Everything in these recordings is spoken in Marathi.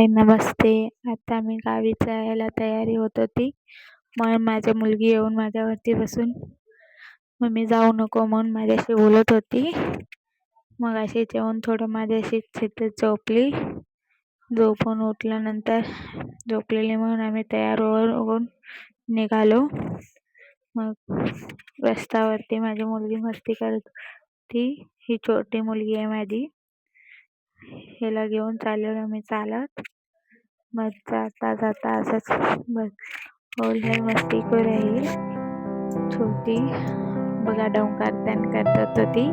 हाय, नमस्ते. आता मी गावी जायला तयारी होत होती. मग माझी मुलगी येऊन माझ्यावरती बसून मम्मी जाऊ नको म्हणून माझ्याशी बोलत होती. मग अशी जेवून थोडं माझ्याशी तिथे झोपली. झोपून उठल्यानंतर झोपलेली म्हणून आम्ही तयार होऊन निघालो. मग रस्त्यावरती माझी मुलगी मस्ती करत होती. ही छोटी मुलगी आहे माझी. हिला घेऊन चाललेलो मी चालत. मग जाता जाता असंच लय मस्ती करू राहिली छोटी. बघा डोंगर करत होती.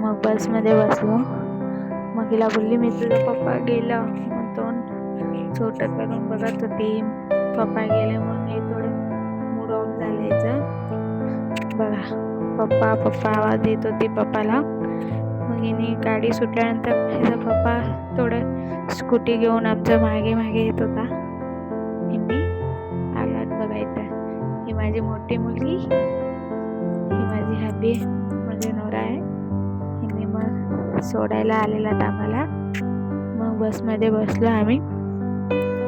मग बसमध्ये बसलो. मग हिला बोलली मी तुझा पप्पा गेला मग तोंड छोटं करून बघत होती. पप्पा गेले म्हणून हे थोडं मूड ऑफ झालायचं. बघा पप्पा पप्पा आवाज देत होती पप्पाला. मग हिने गाडी सुटल्यानंतर हिचा पप्पा थोडं स्कूटी घेऊन आमच्या मागे मागे येत होता. हिने आलात बघा इथं. ही माझी मोठी मुलगी, ही माझी हॅबी म्हणजे नोरा आहे. हिने मग सोडायला आलेला आम्हाला. मग बसमध्ये बसलो आम्ही.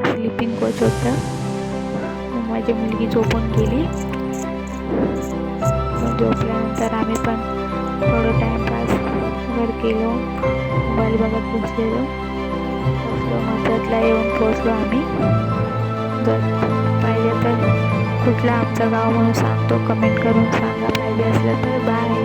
स्लीपिंग कोच होतं. मग माझी मुलगी झोपून गेली. मग झोपल्यानंतर आम्ही पण थोडं टाइमपास केलो. मोबाईल बघत बसलो. मग त्यातला येऊन पोचलो आम्ही. जर पाहिजे तर कुठलं आमचं गाव म्हणून सांगतो, कमेंट करून सांगा पाहिजे असलं तर. बाय.